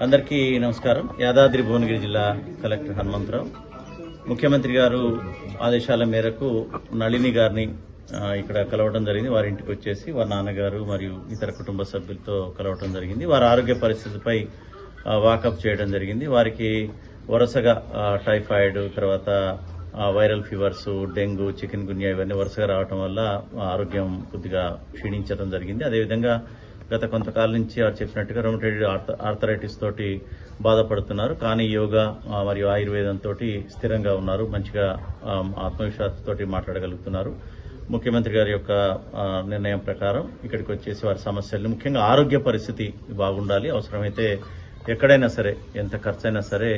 అందరికీ నమస్కారం. యాదాద్రి భువనగిరి జిల్లా కలెక్టర్ హనుమంతరావు. ముఖ్యమంత్రి గారు ఆదేశాల మేరకు నళిని గారిని ఇక్కడ కలవడం జరిగింది. వారి ఇంటికి వచ్చేసి వారి నాన్నగారు మరియు ఇతర కుటుంబ సభ్యులతో కలవడం జరిగింది. వారి ఆరోగ్య పరిస్థితిపై వాకప్ చేయడం జరిగింది. వారికి వరుసగా టైఫాయిడ్, తర్వాత వైరల్ ఫీవర్స్, డెంగ్యూ, చికెన్ గున్యా ఇవన్నీ వరుసగా రావడం వల్ల ఆరోగ్యం కొద్దిగా క్షీణించడం జరిగింది. అదేవిధంగా గత కొంతకాలం నుంచి వారు చెప్పినట్టుగా రొమటైడ్ ఆర్థరైటిస్ తోటి బాధపడుతున్నారు. కానీ యోగా మరియు ఆయుర్వేదం తోటి స్థిరంగా ఉన్నారు. మంచిగా ఆత్మవిశ్వాసంతో మాట్లాడగలుగుతున్నారు. ముఖ్యమంత్రి గారి యొక్క నిర్ణయం ప్రకారం ఇక్కడికి వచ్చేసి వారి సమస్యలు, ముఖ్యంగా ఆరోగ్య పరిస్థితి బాగుండాలి. అవసరమైతే ఎక్కడైనా సరే, ఎంత ఖర్చైనా సరే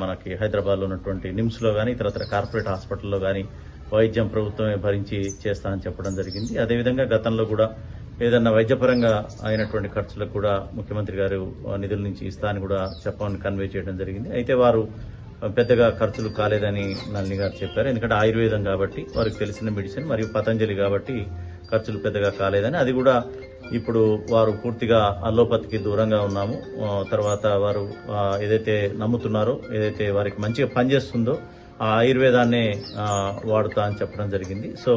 మనకి హైదరాబాద్ లో ఉన్నటువంటి నిమ్స్ లో గానీ ఇతరత్ర కార్పొరేట్ హాస్పిటల్లో గానీ వైద్యం ప్రభుత్వమే భరించి చేస్తానని చెప్పడం జరిగింది. అదేవిధంగా గతంలో కూడా ఏదన్నా వైద్యపరంగా అయినటువంటి ఖర్చులకు కూడా ముఖ్యమంత్రి గారు నిధుల నుంచి ఇస్తానని కూడా చెప్పమని కన్వే చేయడం జరిగింది. అయితే వారు పెద్దగా ఖర్చులు కాలేదని నళిని గారు చెప్పారు. ఎందుకంటే ఆయుర్వేదం కాబట్టి, వారికి తెలిసిన మెడిసిన్, మరియు పతంజలి కాబట్టి ఖర్చులు పెద్దగా కాలేదని, అది కూడా ఇప్పుడు వారు పూర్తిగా అల్లోపతికి దూరంగా ఉన్నాము. తర్వాత వారు ఏదైతే నమ్ముతున్నారో, ఏదైతే వారికి మంచిగా పనిచేస్తుందో ఆ ఆయుర్వేదాన్నే వాడుతా అని చెప్పడం జరిగింది. సో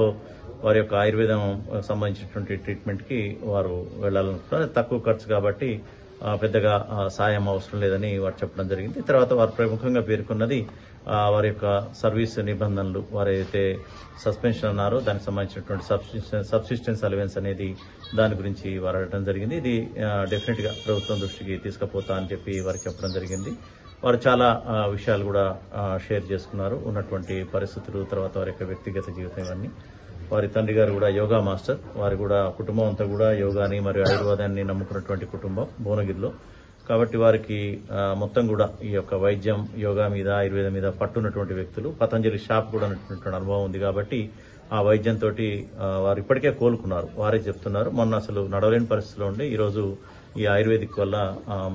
వారి యొక్క ఆయుర్వేదం సంబంధించినటువంటి ట్రీట్మెంట్ కి వారు వెళ్లాలనుకుంటున్నారు. తక్కువ ఖర్చు కాబట్టి పెద్దగా సాయం అవసరం లేదని వారు చెప్పడం జరిగింది. తర్వాత వారు ప్రముఖంగా పేర్కొన్నది వారి యొక్క సర్వీస్ నిబంధనలు, వారు ఏదైతే సస్పెన్షన్ అన్నారో దానికి సంబంధించినటువంటి సబ్సిస్టెన్స్ అలవెన్స్ అనేది, దాని గురించి వారు అడగడం జరిగింది. ఇది డెఫినెట్ గా ప్రభుత్వం దృష్టికి తీసుకుపోతా అని చెప్పి వారికి చెప్పడం జరిగింది. వారు చాలా విషయాలు కూడా షేర్ చేసుకున్నారు, ఉన్నటువంటి పరిస్థితులు, తర్వాత వారి యొక్క వ్యక్తిగత జీవితం ఇవన్నీ. వారి తండ్రి గారు కూడా యోగా మాస్టర్. వారి కూడా కుటుంబం అంతా కూడా యోగాని మరియు ఆయుర్వేదాన్ని నమ్ముకున్నటువంటి కుటుంబం భువనగిరిలో. కాబట్టి వారికి మొత్తం కూడా ఈ యొక్క వైద్యం, యోగా మీద, ఆయుర్వేదం మీద పట్టున్నటువంటి వ్యక్తులు. పతంజలి షాప్ కూడా ఉన్నటువంటి అనుభవం ఉంది కాబట్టి ఆ వైద్యంతో వారు ఇప్పటికే కోలుకున్నారు. వారే చెప్తున్నారు, మొన్న అసలు నడవలేని పరిస్థితిలో ఉండి ఈరోజు ఈ ఆయుర్వేదిక్ వల్ల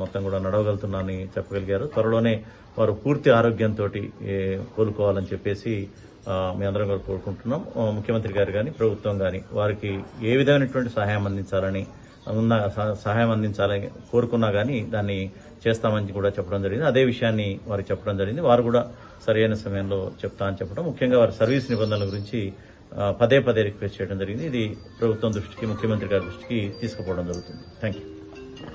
మొత్తం కూడా నడవగలుగుతున్నారని చెప్పగలిగారు. త్వరలోనే వారు పూర్తి ఆరోగ్యంతో కోలుకోవాలని చెప్పేసి మీ అందరం కూడా కోరుకుంటున్నాం. ముఖ్యమంత్రి గారు కానీ ప్రభుత్వం కానీ వారికి ఏ విధమైనటువంటి సహాయం అందించాలని కోరుకున్నా కానీ దాన్ని చేస్తామని కూడా చెప్పడం జరిగింది. అదే విషయాన్ని వారికి చెప్పడం జరిగింది. వారు కూడా సరైన సమయంలో చెప్తా అని చెప్పడం, ముఖ్యంగా వారి సర్వీస్ నిబంధనల గురించి పదే రిక్వెస్ట్ చేయడం జరిగింది. ఇది ప్రభుత్వం దృష్టికి, ముఖ్యమంత్రి గారి దృష్టికి తీసుకుపోవడం జరుగుతుంది. Thank you.